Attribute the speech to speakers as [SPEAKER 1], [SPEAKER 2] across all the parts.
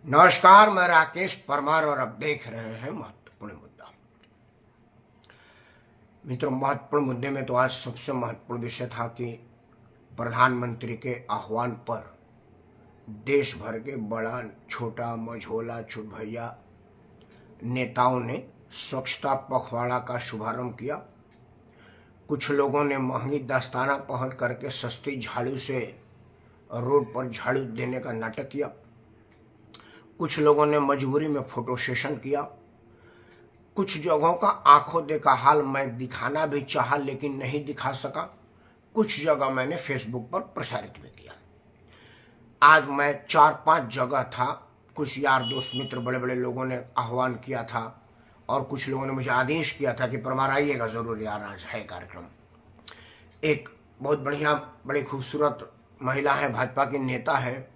[SPEAKER 1] नमस्कार, मैं राकेश परमार और आप देख रहे हैं महत्वपूर्ण मुद्दा। मित्रों, महत्वपूर्ण मुद्दे में तो आज सबसे महत्वपूर्ण विषय था कि प्रधानमंत्री के आह्वान पर देश भर के बड़ा छोटा मझोला छुटभैया नेताओं ने स्वच्छता पखवाड़ा का शुभारंभ किया। कुछ लोगों ने महंगी दस्ताना पहन करके सस्ती झाड़ू से रोड पर झाड़ू देने का नाटक किया। कुछ लोगों ने मजबूरी में फोटो सेशन किया। कुछ जगहों का आंखों देखा हाल मैं दिखाना भी चाहा लेकिन नहीं दिखा सका। कुछ जगह मैंने फेसबुक पर प्रसारित भी किया। आज मैं 4-5 जगह था। कुछ यार दोस्त मित्र बड़े बड़े लोगों ने आह्वान किया था और कुछ लोगों ने मुझे आदेश किया था कि परमार आइएगा ज़रूर यार, आज है कार्यक्रम। एक बहुत बढ़िया बड़ी खूबसूरत महिला है, भाजपा की नेता है।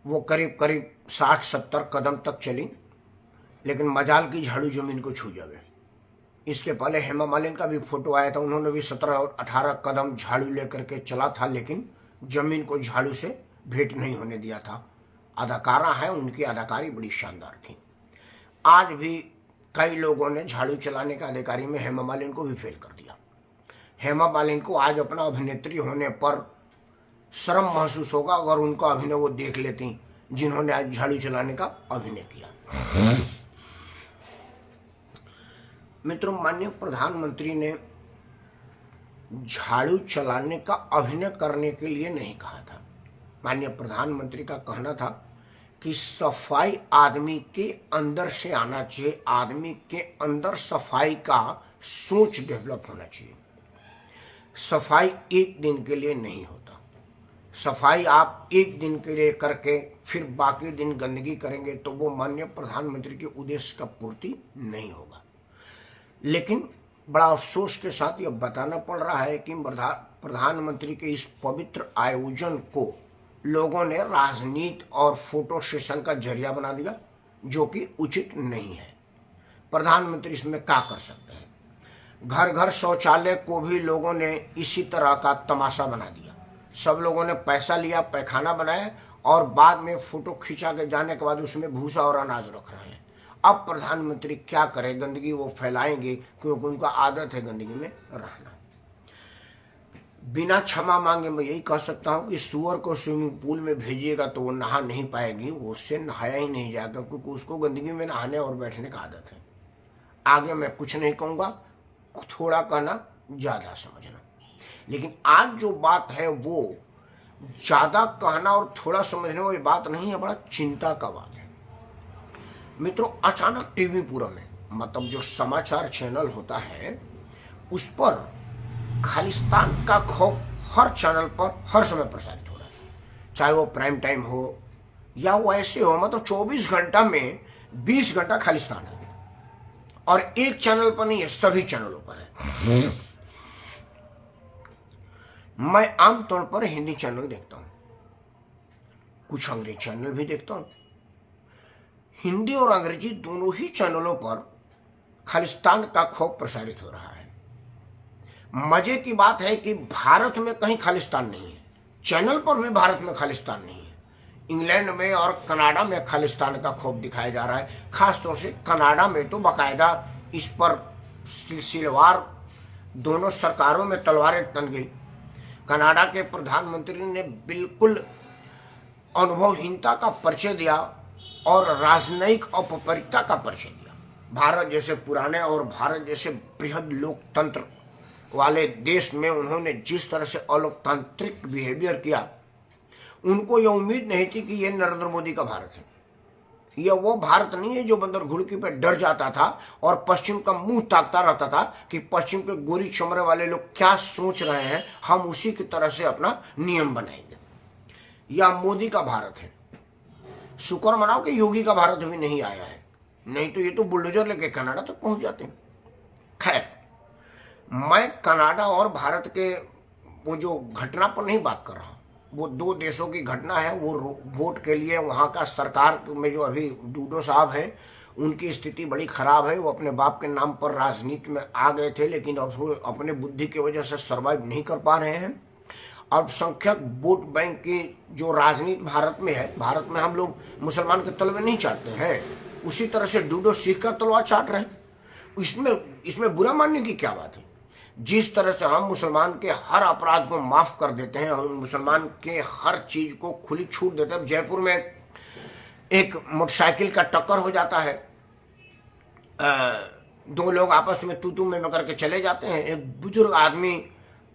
[SPEAKER 1] वो करीब 60-70 कदम तक चली लेकिन मजाल की झाड़ू जमीन को छू जावे। इसके पहले हेमा मालिनी का भी फोटो आया था, उन्होंने भी 17 और 18 कदम झाड़ू लेकर के चला था लेकिन जमीन को झाड़ू से भेंट नहीं होने दिया था। अदाकारा है, उनकी अदाकारी बड़ी शानदार थी। आज भी कई लोगों ने झाड़ू चलाने का अधिकारी में हेमा मालिनी को भी फेल कर दिया। हेमा मालिनी को आज अपना अभिनेत्री होने पर शर्म महसूस होगा अगर उनका अभिनय वो देख लेती जिन्होंने आज झाड़ू चलाने का अभिनय किया। मित्रों, माननीय प्रधानमंत्री ने झाड़ू चलाने का अभिनय करने के लिए नहीं कहा था। माननीय प्रधानमंत्री का कहना था कि सफाई आदमी के अंदर से आना चाहिए, आदमी के अंदर सफाई का सोच डेवलप होना चाहिए। सफाई एक दिन के लिए नहीं होता। सफाई आप एक दिन के लिए करके फिर बाकी दिन गंदगी करेंगे तो वो माननीय प्रधानमंत्री के उद्देश्य का पूर्ति नहीं होगा। लेकिन बड़ा अफसोस के साथ यह बताना पड़ रहा है कि प्रधानमंत्री के इस पवित्र आयोजन को लोगों ने राजनीति और फोटो सेशन का जरिया बना दिया, जो कि उचित नहीं है। प्रधानमंत्री इसमें क्या कर सकते हैं? घर घर शौचालय को भी लोगों ने इसी तरह का तमाशा बना दिया। सब लोगों ने पैसा लिया, पैखाना बनाया और बाद में फोटो खींचा के जाने के बाद उसमें भूसा और अनाज रख रहे हैं। अब प्रधानमंत्री क्या करे? गंदगी वो फैलाएंगे क्योंकि उनका आदत है गंदगी में रहना। बिना क्षमा मांगे मैं यही कह सकता हूं कि सुअर को स्विमिंग पूल में भेजिएगा तो वो नहा नहीं पाएगी, वो उससे नहाया ही नहीं जाएगा क्योंकि उसको गंदगी में नहाने और बैठने का आदत है। आगे मैं कुछ नहीं कहूँगा, थोड़ा कहना ज़्यादा समझना। लेकिन आज जो बात है वो ज़्यादा कहना और थोड़ा समझने वाली बात नहीं है, बड़ा चिंता का बात है। मित्रों, अचानक टीवी पूरा में मतलब जो समाचार चैनल होता है उस पर खालिस्तान का खौफ हर चैनल पर हर समय प्रसारित हो रहा है। चाहे वो प्राइम टाइम हो या वो ऐसे हो, मतलब 24 घंटा में 20 घंटा खालिस्तान है और एक चैनल पर नहीं है, सभी चैनलों पर है। मैं आमतौर पर हिंदी चैनल देखता हूं, कुछ अंग्रेजी चैनल भी देखता हूं। हिंदी और अंग्रेजी दोनों ही चैनलों पर खालिस्तान का खौफ प्रसारित हो रहा है। मजे की बात है कि भारत में कहीं खालिस्तान नहीं है, चैनल पर भी भारत में खालिस्तान नहीं है। इंग्लैंड में और कनाडा में खालिस्तान का खौफ दिखाया जा रहा है। खासतौर से कनाडा में तो बाकायदा इस पर सिलसिलेवार दोनों सरकारों में तलवारें तन गई। कनाडा के प्रधानमंत्री ने बिल्कुल अनुभवहीनता का परिचय दिया और राजनयिक औपचारिकता का परिचय दिया। भारत जैसे पुराने और भारत जैसे बृहद लोकतंत्र वाले देश में उन्होंने जिस तरह से अलोकतांत्रिक बिहेवियर किया, उनको यह उम्मीद नहीं थी कि यह नरेंद्र मोदी का भारत है। यह वो भारत नहीं है जो बंदर घुड़की पे डर जाता था और पश्चिम का मुंह ताकता रहता था कि पश्चिम के गोरी चमड़े वाले लोग क्या सोच रहे हैं, हम उसी की तरह से अपना नियम बनाएंगे। यह मोदी का भारत है। शुक्र मनाओ कि योगी का भारत अभी नहीं आया है, नहीं तो ये तो बुलडोजर लेके कनाडा तक पहुंच जाते हैं। खैर, मैं कनाडा और भारत के वो जो घटना पर नहीं बात कर रहा हूं, वो दो देशों की घटना है। वो वोट के लिए वहाँ का सरकार में जो अभी डूडो साहब हैं उनकी स्थिति बड़ी खराब है। वो अपने बाप के नाम पर राजनीति में आ गए थे, लेकिन अब वो अपने बुद्धि की वजह से सर्वाइव नहीं कर पा रहे हैं। अल्पसंख्यक वोट बैंक की जो राजनीति भारत में है, भारत में हम लोग मुसलमान के तलवे नहीं चाटते हैं, उसी तरह से डूडो सिख का तलवा चाट रहे हैं। इसमें बुरा मानने की क्या बात है? जिस तरह से हम मुसलमान के हर अपराध को माफ कर देते हैं, हम मुसलमान के हर चीज को खुली छूट देते हैं। जयपुर में एक मोटरसाइकिल का टक्कर हो जाता है, दो लोग आपस में तू में करके चले जाते हैं, एक बुजुर्ग आदमी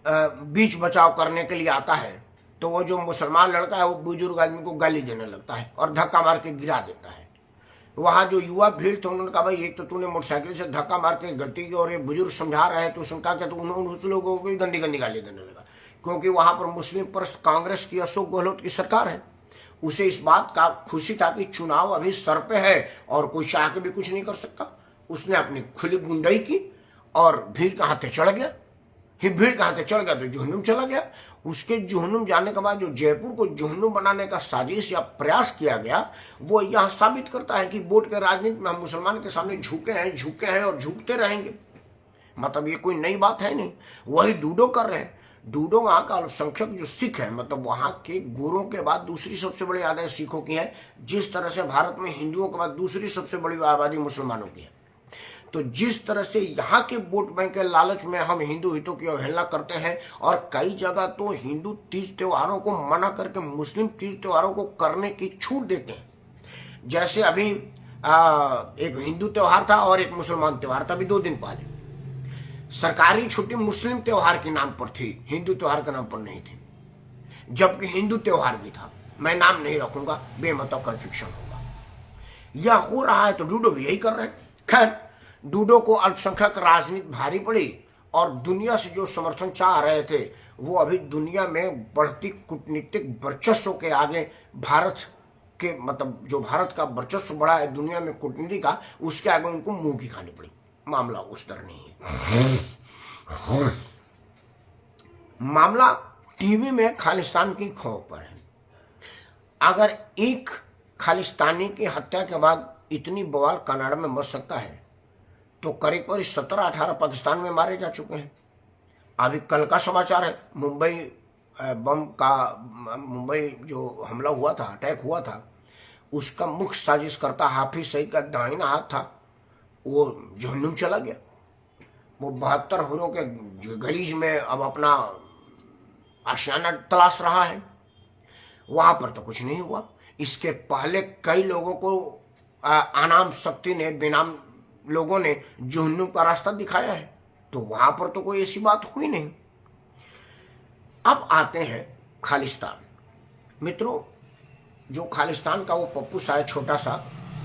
[SPEAKER 1] बीच बचाव करने के लिए आता है, तो वो जो मुसलमान लड़का है वो बुजुर्ग आदमी को गाली देने लगता है और धक्का मार के गिरा देता है। वहां जो युवा भीड़ थे उन्होंने कहा, भाई एक तो तूने मोटरसाइकिल से धक्का मार के गलती की और ये बुजुर्ग समझा रहे हैं, तो उसने कहा कि तो उन्होंने उस लोगों को गंदी गंदी गाली देने लगा, क्योंकि वहां पर मुस्लिम परस्त कांग्रेस की अशोक गहलोत की सरकार है। उसे इस बात का खुशी था कि चुनाव अभी सर पे है और कोई चाह के भी कुछ नहीं कर सकता। उसने अपनी खुली गुंडाई की और भीड़ के हाथे चढ़ गया। भीड़ के हाथे चढ़ गया तो जुहन्नुम चला गया। उसके जुहन्नुम जाने के बाद जो जयपुर को जुहन्नुम बनाने का साजिश या प्रयास किया गया, वो यह साबित करता है कि वोट के राजनीति में हम मुसलमान के सामने झुके हैं और झुकते रहेंगे। मतलब ये कोई नई बात है नहीं, वही डूडो कर रहे हैं। डूडो वहां का अल्पसंख्यक जो सिख है, मतलब वहां के गोरों के बाद दूसरी सबसे बड़ी आबादी सिखों की है, जिस तरह से भारत में हिंदुओं के बाद दूसरी सबसे बड़ी आबादी मुसलमानों की है। तो जिस तरह से यहाँ के वोट बैंक के लालच में हम हिंदू हितों की अवहेलना करते हैं और कई जगह तो हिंदू तीज त्योहारों को मना करके मुस्लिम तीज त्योहारों को करने की छूट देते हैं। जैसे अभी एक हिंदू त्योहार था और एक मुसलमान त्योहार था, अभी 2 दिन पहले सरकारी छुट्टी मुस्लिम त्योहार के नाम पर थी, हिंदू त्योहार के नाम पर नहीं थी, जबकि हिंदू त्योहार भी था। मैं नाम नहीं रखूंगा, बेमतलब कन्फ्यूजन होगा। यह हो रहा है तो डूडो भी यही कर रहे हैं। खैर, डूडो को अल्पसंख्यक राजनीति भारी पड़ी और दुनिया से जो समर्थन चाह रहे थे वो अभी दुनिया में बढ़ती कूटनीतिक वर्चस्व के आगे भारत के, मतलब जो भारत का वर्चस्व बढ़ा है दुनिया में कूटनीति का, उसके आगे उनको मुंह की खानी पड़ी। मामला उस तरह नहीं है। मामला टीवी में खालिस्तान की खौफ पर है। अगर एक खालिस्तानी की हत्या के बाद इतनी बवाल कनाडा में मच सकता है, तो करीब 17-18 पाकिस्तान में मारे जा चुके हैं। अभी कल का समाचार है, मुंबई जो हमला हुआ था, अटैक हुआ था, उसका मुख्य साजिशकर्ता हाफिज सईद का दाहिना हाथ था, वो जहन्नुम चला गया। वो 72 हुरों के गलीज में अब अपना आशियाना तलाश रहा है। वहां पर तो कुछ नहीं हुआ। इसके पहले कई लोगों को अनाम शक्ति ने, बेनाम लोगों ने जहन्नुम का रास्ता दिखाया है, तो वहां पर तो कोई ऐसी बात हुई नहीं। अब आते हैं खालिस्तान। मित्रों, जो खालिस्तान का वो पप्पू सा है, छोटा सा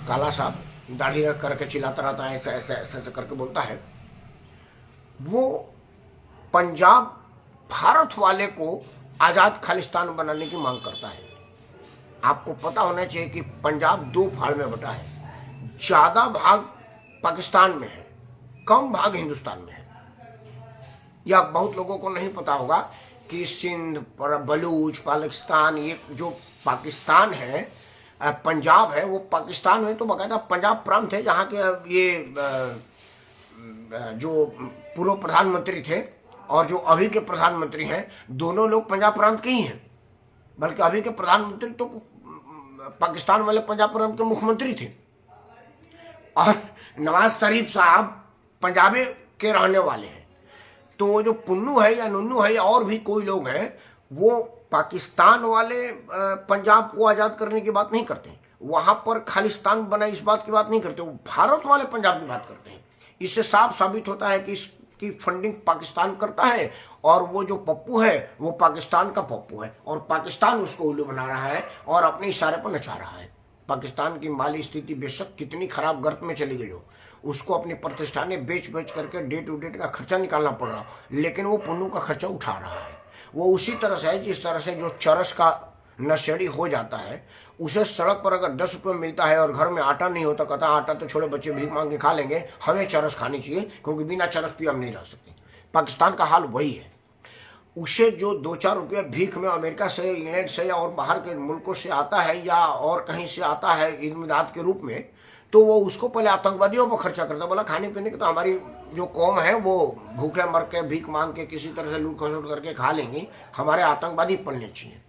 [SPEAKER 1] काला सा, दाढ़ी रख करके चिल्लाता रहता है, ऐसा ऐसा ऐसा करके बोलता है, वो पंजाब भारत वाले को आजाद खालिस्तान बनाने की मांग करता है। आपको पता होना चाहिए कि पंजाब 2 फाड़ में बटा है। ज्यादा भाग पाकिस्तान में है, कम भाग हिंदुस्तान में है। यह बहुत लोगों को नहीं पता होगा कि सिंध, बलूच, पाकिस्तान, ये जो पाकिस्तान है, पंजाब है, वो पाकिस्तान में तो बाकायदा पंजाब प्रांत है, जहाँ के ये जो पूर्व प्रधानमंत्री थे और जो अभी के प्रधानमंत्री हैं, दोनों लोग पंजाब प्रांत के ही हैं। बल्कि अभी के प्रधानमंत्री तो पाकिस्तान वाले पंजाब प्रांत के मुख्यमंत्री थे, और नवाज शरीफ साहब पंजाबी के रहने वाले हैं। तो वो जो पुन्नू है या नुन्नू है या और भी कोई लोग हैं, वो पाकिस्तान वाले पंजाब को आज़ाद करने की बात नहीं करते, वहां पर खालिस्तान बना इस बात की बात नहीं करते, वो भारत वाले पंजाब की बात करते हैं। इससे साफ साबित होता है कि इसकी फंडिंग पाकिस्तान करता है और वो जो पप्पू है वो पाकिस्तान का पप्पू है और पाकिस्तान उसको उल्लू बना रहा है और अपने इशारे पर नचा रहा है। पाकिस्तान की माली स्थिति बेशक कितनी खराब गर्त में चली गई हो, उसको अपनी प्रतिष्ठानें बेच करके डे टू डे का खर्चा निकालना पड़ रहा, लेकिन वो पुन्नू का खर्चा उठा रहा है। वो उसी तरह से है जिस तरह से जो चरस का नशेड़ी हो जाता है, उसे सड़क पर अगर 10 रुपये मिलता है और घर में आटा नहीं होता, कहता आटा तो छोड़े बच्चे भीख मांग के खा लेंगे, हमें चरस खानी चाहिए क्योंकि बिना चरस पिए हम नहीं रह सकते। पाकिस्तान का हाल वही है। उसे जो 2-4 रुपये भीख में अमेरिका से, इंग्लैंड से या और बाहर के मुल्कों से आता है या और कहीं से आता है ईद मिलाद के रूप में, तो वो उसको पहले आतंकवादियों पर खर्चा करता, बोला खाने पीने की तो हमारी जो कौम है वो भूखे मर के भीख मांग के किसी तरह से लूट खसोट करके खा लेंगी, हमारे आतंकवादी पलने चाहिए।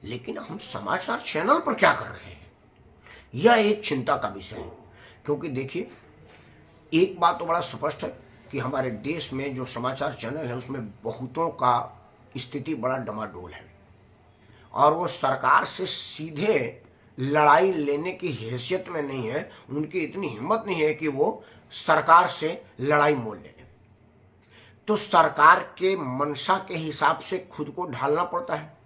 [SPEAKER 1] लेकिन हम समाचार चैनल पर क्या कर रहे हैं, यह एक चिंता का विषय है। क्योंकि देखिए, एक बात तो बड़ा स्पष्ट है कि हमारे देश में जो समाचार चैनल है उसमें बहुतों का स्थिति बड़ा डमाडोल है, और वो सरकार से सीधे लड़ाई लेने की हैसियत में नहीं है, उनकी इतनी हिम्मत नहीं है कि वो सरकार से लड़ाई मोल लें। तो सरकार के मंशा के हिसाब से खुद को ढालना पड़ता है।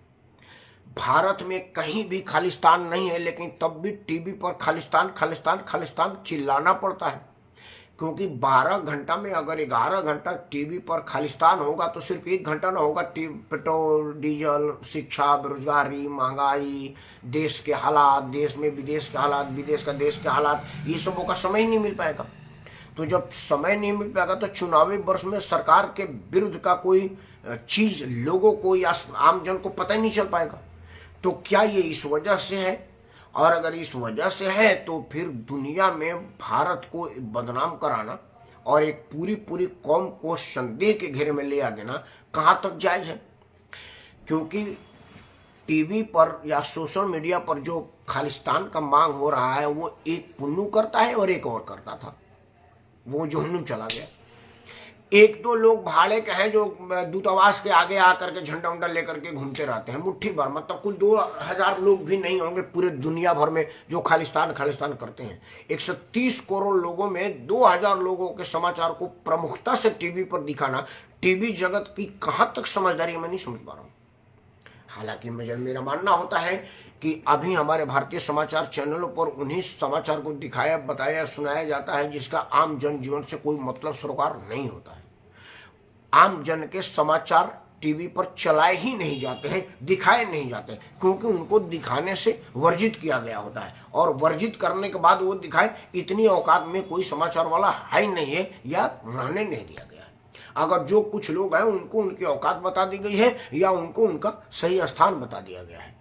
[SPEAKER 1] भारत में कहीं भी खालिस्तान नहीं है, लेकिन तब भी टीवी पर खालिस्तान खालिस्तान खालिस्तान चिल्लाना पड़ता है। क्योंकि 12 घंटा में अगर 11 घंटा टीवी पर खालिस्तान होगा तो सिर्फ 1 घंटा ना होगा पेट्रोल डीजल, शिक्षा, बेरोजगारी, महंगाई, देश के हालात, देश में विदेश के हालात, विदेश का देश के हालात, ये सबों का समय ही नहीं मिल पाएगा। तो जब समय नहीं मिल पाएगा तो चुनावी वर्ष में सरकार के विरुद्ध का कोई चीज लोगों को या आम जन को पता ही नहीं चल पाएगा। तो क्या ये इस वजह से है? और अगर इस वजह से है तो फिर दुनिया में भारत को बदनाम कराना और एक पूरी पूरी कौम को संदेह के घेरे में ले आ देना कहाँ तक जायज है? क्योंकि टीवी पर या सोशल मीडिया पर जो खालिस्तान का मांग हो रहा है वो एक पुन्नू करता है और एक और करता था, वो जुहन्नू चला गया। एक दो लोग भाड़े के हैं जो दूतावास के आगे आकर के झंडा उंडा लेकर के घूमते रहते हैं, मुट्ठी भर, मतलब कुल 2000 लोग भी नहीं होंगे पूरे दुनिया भर में जो खालिस्तान खालिस्तान करते हैं। 130 करोड़ लोगों में 2000 लोगों के समाचार को प्रमुखता से टीवी पर दिखाना टीवी जगत की कहाँ तक समझदारी है मैं नहीं समझ पा रहा हूँ। हालांकि मेरा मानना होता है कि अभी हमारे भारतीय समाचार चैनलों पर उन्हीं समाचार को दिखाया, बताया, सुनाया जाता है जिसका आम जनजीवन से कोई मतलब सरोकार नहीं होता है। आम जन के समाचार टीवी पर चलाए ही नहीं जाते हैं, दिखाए नहीं जाते, क्योंकि उनको दिखाने से वर्जित किया गया होता है, और वर्जित करने के बाद वो दिखाए इतनी औकात में कोई समाचार वाला है ही नहीं है या रहने नहीं दिया गया है। अगर जो कुछ लोग हैं उनको उनकी औकात बता दी गई है या उनको उनका सही स्थान बता दिया गया है।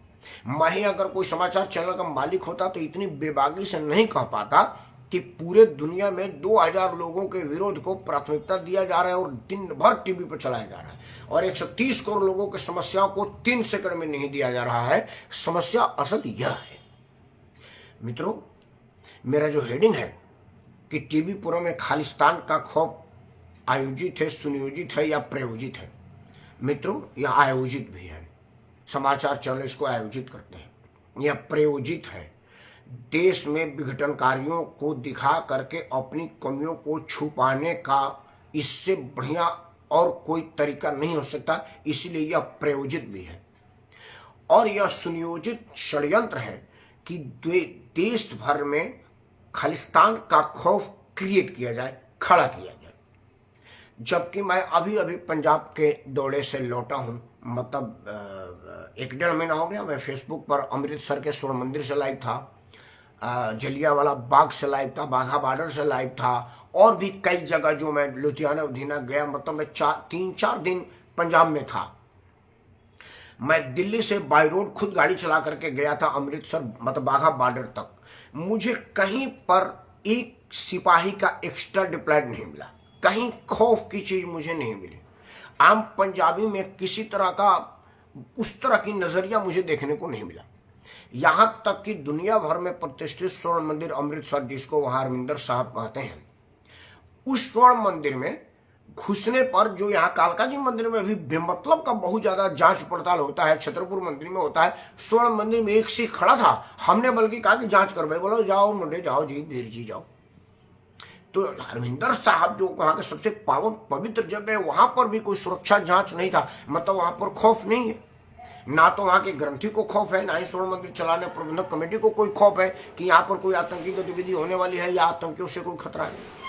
[SPEAKER 1] मैं ही अगर कोई समाचार चैनल का मालिक होता तो इतनी बेबाकी से नहीं कह पाता कि पूरे दुनिया में 2000 लोगों के विरोध को प्राथमिकता दिया जा रहा है और दिन भर टीवी पर चलाया जा रहा है, और 130 करोड़ लोगों की समस्याओं को 3 सेकंड में नहीं दिया जा रहा है। समस्या असल यह है मित्रों, मेरा जो हेडिंग है कि टीवी पुरों में खालिस्तान का खौफ आयोजित है, सुनियोजित है या प्रायोजित है। मित्रों, यह आयोजित भी है, समाचार चैनल इसको आयोजित करते हैं। यह प्रायोजित है, देश में विघटनकारियों को दिखा करके अपनी कमियों को छुपाने का इससे बढ़िया और कोई तरीका नहीं हो सकता, इसलिए यह प्रायोजित भी है। और यह सुनियोजित षड्यंत्र है कि देश भर में खालिस्तान का खौफ क्रिएट किया जाए, खड़ा किया जाए। जबकि मैं अभी अभी पंजाब के दौरे से लौटा हूँ, मतलब 1-1.5 महीना हो गया। मैं फेसबुक पर अमृतसर के स्वर्ण मंदिर से लाइव था, जलियांवाला बाग से लाइव था, बाघा बॉर्डर से लाइव था, और भी कई जगह जो मैं लुधियाना उधियाना गया, मतलब मैं 3-4 दिन पंजाब में था। मैं दिल्ली से बाई रोड खुद गाड़ी चला करके गया था अमृतसर, मतलब बाघा बॉर्डर तक। मुझे कहीं पर एक सिपाही का एक्स्ट्रा डिप्लॉयड नहीं मिला, कहीं खौफ की चीज मुझे नहीं मिली। आम पंजाबी में किसी तरह का उस तरह की नजरिया मुझे देखने को नहीं मिला। यहां तक कि दुनिया भर में प्रतिष्ठित स्वर्ण मंदिर अमृतसर, जिसको वहां हरमिंदर साहब कहते हैं, उस स्वर्ण मंदिर में घुसने पर जो यहाँ कालका जी मंदिर में भी बेमतलब का बहुत ज्यादा जांच पड़ताल होता है, छतरपुर मंदिर में होता है, स्वर्ण मंदिर में एक सिख खड़ा था। हमने बल्कि कहा कि जांच करवाई, बोलो जाओ मुंडे जाओ जी, वीर जी जाओ। तो हरमिंदर साहब जो वहां के सबसे पावन पवित्र जगह है, वहां पर भी कोई सुरक्षा जांच नहीं था, मतलब वहां पर खौफ नहीं है। ना तो वहां के ग्रंथी को खौफ है, ना ही स्वर्ण मंदिर चलाने प्रबंधक कमेटी को कोई खौफ है कि यहाँ पर कोई आतंकी गतिविधि होने वाली है या आतंकियों से कोई खतरा है।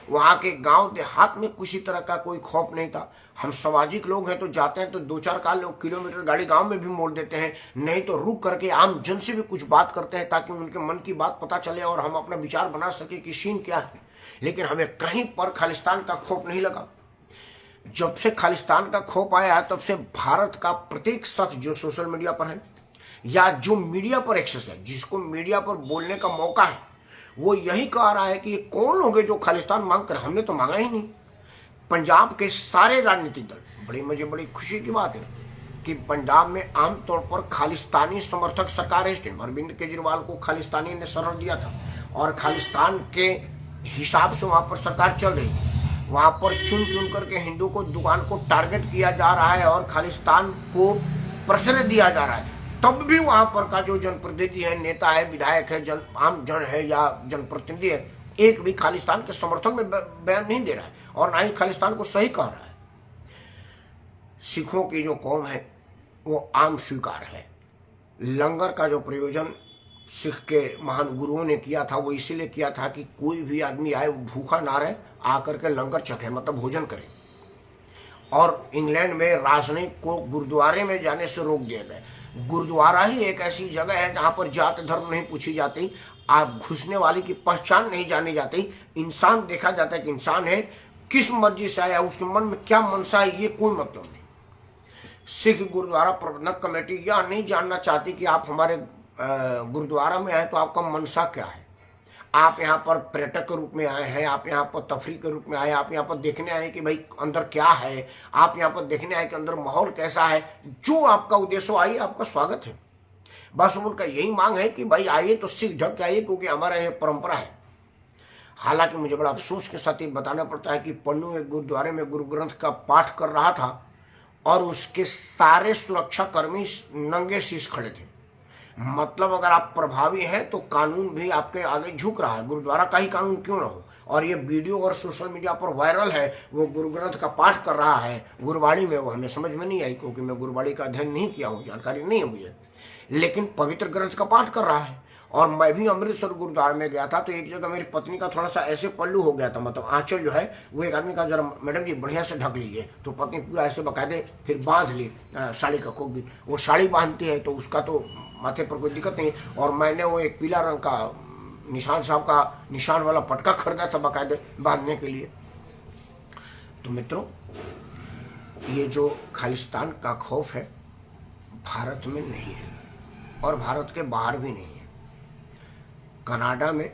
[SPEAKER 1] वहां के गांव देहात में किसी तरह का कोई खौफ नहीं था। हम सामाजिक लोग हैं तो जाते हैं तो 2-4 किलोमीटर गाड़ी गांव में भी मोड़ देते हैं, नहीं तो रुक करके आम जन से भी कुछ बात करते हैं ताकि उनके मन की बात पता चले और हम अपना विचार बना सके कि सीन क्या है। लेकिन हमें कहीं पर खालिस्तान का खौफ नहीं लगा। जब से खालिस्तान का खौफ आया है तब से भारत का प्रत्येक शख्स जो सोशल मीडिया पर है या जो मीडिया पर एक्सेस है, जिसको मीडिया पर बोलने का मौका है, वो यही कह रहा है कि ये कौन लोग हैं जो खालिस्तान मांग कर, हमने तो मांगा ही नहीं। पंजाब के सारे राजनीतिक दल, मुझे बड़ी खुशी की बात है कि पंजाब में आमतौर पर खालिस्तानी समर्थक सरकार है। अरविंद केजरीवाल को खालिस्तानी ने शरण दिया था और खालिस्तान के हिसाब से वहां पर सरकार चल रही है। वहां पर चुन चुन करके हिंदू को दुकान को टारगेट किया जा रहा है और खालिस्तान को प्रश्रय दिया जा रहा है। तब भी वहां पर का जो जनप्रतिनिधि है, नेता है, विधायक है, आम जन है या जनप्रतिनिधि है, एक भी खालिस्तान के समर्थन में बयान नहीं दे रहा है और ना ही खालिस्तान को सही कह रहा है। सिखों की जो कौम है वो आम स्वीकार है। लंगर का जो प्रयोजन सिख के महान गुरुओं ने किया था वो इसीलिए किया था कि कोई भी आदमी आए भूखा ना रहे, आकर के लंगर चखे, मतलब भोजन करे। और इंग्लैंड में राजनयिक को गुरुद्वारे में जाने से रोक दिया गया। गुरुद्वारा ही एक ऐसी जगह है जहां पर जात धर्म नहीं पूछी जाती, आप घुसने वाले की पहचान नहीं जानी जाती, इंसान देखा जाता है कि इंसान है, किस मर्जी से आया, उसके मन में क्या मनसा है, ये कोई मतलब नहीं। सिख गुरुद्वारा प्रबंधक कमेटी यह नहीं जानना चाहती कि आप हमारे गुरुद्वारा में आए तो आपका मनसा क्या है। आप यहाँ पर पर्यटक के रूप में आए हैं, आप यहाँ पर तफरी के रूप में आए, आप यहाँ पर देखने आए कि भाई अंदर क्या है, आप यहाँ पर देखने आए कि अंदर माहौल कैसा है। जो आपका उद्देश्य हो, आइए, आपका स्वागत है। बस उनका यही मांग है कि भाई आइए तो सिख ढक के आइए, क्योंकि हमारा यह परंपरा है। हालांकि मुझे बड़ा अफसोस के साथ ये बताना पड़ता है कि पन्नू एक गुरुद्वारे में गुरु ग्रंथ का पाठ कर रहा था और उसके सारे सुरक्षा कर्मी नंगे शीश खड़े थे। मतलब अगर आप प्रभावी हैं तो कानून भी आपके आगे झुक रहा है, गुरुद्वारा का ही कानून क्यों ना हो। और ये वीडियो और सोशल मीडिया पर वायरल है, वो गुरु ग्रंथ का पाठ कर रहा है गुरुवाणी में। वो हमें समझ में नहीं आई क्योंकि मैं गुरुवाणी का अध्ययन नहीं किया हूँ, जानकारी नहीं है मुझे, लेकिन पवित्र ग्रंथ का पाठ कर रहा है। और मैं भी अमृतसर गुरुद्वारा में गया था तो एक जगह मेरी पत्नी का थोड़ा सा ऐसे पल्लू हो गया था, मतलब आंचल जो है वो एक आदमी का जरा मैडम जी बढ़िया से ढक लीजिए, तो पत्नी पूरा ऐसे बकायदे फिर बांध ली साड़ी का खूब भी। वो साड़ी बांधती है तो उसका तो माथे पर कोई दिक्कत नहीं। और मैंने वो एक पीला रंग का निशान साहब का निशान वाला पटका खरीदा था बकायदे बांधने के लिए। तो मित्रों, ये जो खालिस्तान का खौफ है भारत में नहीं है और भारत के बाहर भी नहीं है। कनाडा में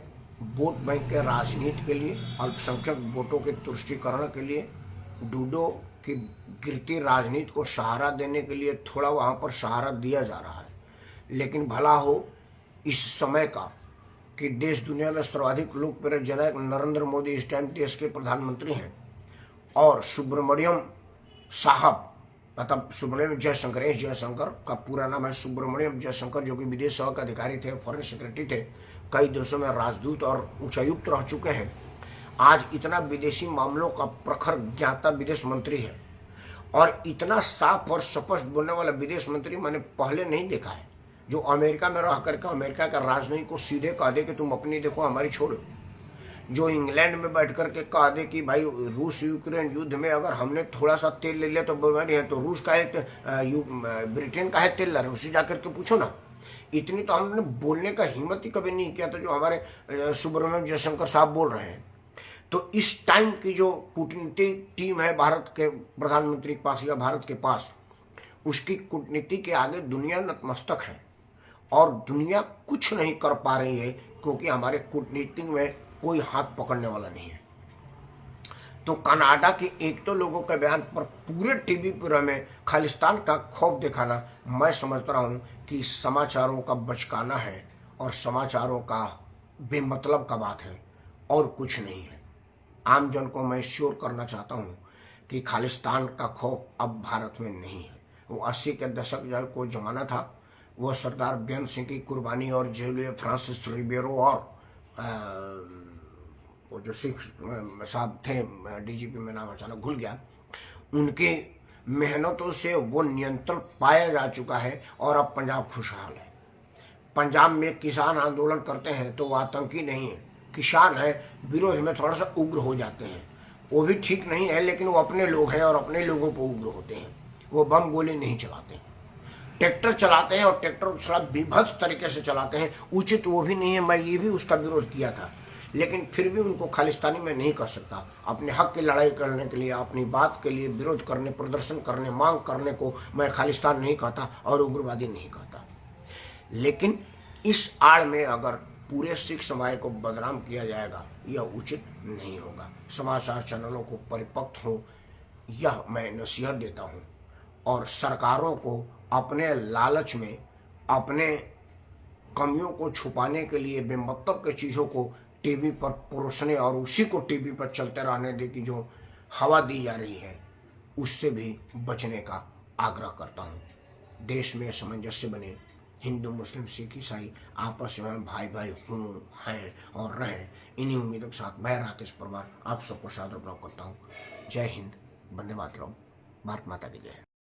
[SPEAKER 1] वोट बैंक के राजनीति के लिए, अल्पसंख्यक वोटों के तुष्टीकरण के लिए, डूडो की गिरती राजनीति को सहारा देने के लिए थोड़ा वहाँ पर सहारा दिया जा रहा है। लेकिन भला हो इस समय का कि देश दुनिया में सर्वाधिक लोकप्रिय जनक नरेंद्र मोदी इस टाइम देश के प्रधानमंत्री हैं और सुब्रमण्यम साहब, मतलब सुब्रमण्यम जयशंकर, एस जयशंकर का पूरा नाम है सुब्रमण्यम जयशंकर, जो कि विदेश सेवा के अधिकारी थे, फॉरेन सेक्रेटरी थे, कई देशों में राजदूत और उच्चायुक्त रह चुके हैं। आज इतना विदेशी मामलों का प्रखर ज्ञाता विदेश मंत्री है और इतना साफ और स्पष्ट बोलने वाला विदेश मंत्री मैंने पहले नहीं देखा है, जो अमेरिका में रह करके अमेरिका का राजनीति को सीधे कह दे कि तुम अपनी देखो हमारी छोड़ो, जो इंग्लैंड में बैठ करके कह दे कि भाई रूस यूक्रेन युद्ध में अगर हमने थोड़ा सा तेल ले लिया तो बीमारी है, तो रूस का है, ब्रिटेन का है तेल ला रहे, उससे जाकर के पूछो ना। इतनी तो हमने बोलने का हिम्मत ही कभी नहीं किया था जो हमारे सुब्रमण्यम जयशंकर साहब बोल रहे हैं। तो इस टाइम की जो कूटनीतिक टीम है भारत के प्रधानमंत्री के पास या भारत के पास, उसकी कूटनीति के आगे दुनिया नतमस्तक है और दुनिया कुछ नहीं कर पा रही है क्योंकि हमारे कूटनीति में कोई हाथ पकड़ने वाला नहीं है। तो कनाडा के एक तो लोगों के बयान पर पूरे टीवी पर हमें खालिस्तान का खौफ दिखाना, मैं समझ रहा हूँ कि समाचारों का बचकाना है और समाचारों का बेमतलब का बात है और कुछ नहीं है। आम जन को मैं श्योर करना चाहता हूँ कि खालिस्तान का खौफ अब भारत में नहीं है। वो 80 के दशक जो को जमाना था, वो सरदार बेन सिंह की कुर्बानी और जेलिए फ्रांसिस रिबेरो और वो जो सिख साहब थे डीजीपी में नाम अचानक भूल गया, उनके मेहनतों से वो नियंत्रण पाया जा चुका है और अब पंजाब खुशहाल है। पंजाब में किसान आंदोलन करते हैं तो वो आतंकी नहीं है, किसान है, विरोध में थोड़ा सा उग्र हो जाते हैं, वो भी ठीक नहीं है, लेकिन वो अपने लोग हैं और अपने लोगों पर उग्र होते हैं। वो बम गोली नहीं चलाते, ट्रैक्टर चलाते हैं और ट्रैक्टर थोड़ा विभत्स तरीके से चलाते हैं। उचित वो भी नहीं है, मैं ये भी उसका विरोध किया था, लेकिन फिर भी उनको खालिस्तानी में नहीं कह सकता। अपने हक की लड़ाई करने के लिए, अपनी बात के लिए विरोध करने, प्रदर्शन करने, मांग करने को मैं खालिस्तान नहीं कहता और उग्रवादी नहीं कहता। लेकिन इस आड़ में अगर पूरे सिख समाज को बदनाम किया जाएगा, यह उचित नहीं होगा। समाचार चैनलों को परिपक्व हो, यह मैं नसीहत देता हूँ। और सरकारों को अपने लालच में अपने कमियों को छुपाने के लिए बेमतलब के चीज़ों को टीवी पर परोसने और उसी को टीवी पर चलते रहने दे की जो हवा दी जा रही है, उससे भी बचने का आग्रह करता हूँ। देश में सामंजस्य बने, हिंदू मुस्लिम सिख ईसाई आपस में भाई भाई हों, हैं और रहें। इन्हीं उम्मीदों के साथ मैं राकेश परमार आप सबको सादर प्रणाम करता हूँ। जय हिंद, वंदे मातरम, भारत माता की जय।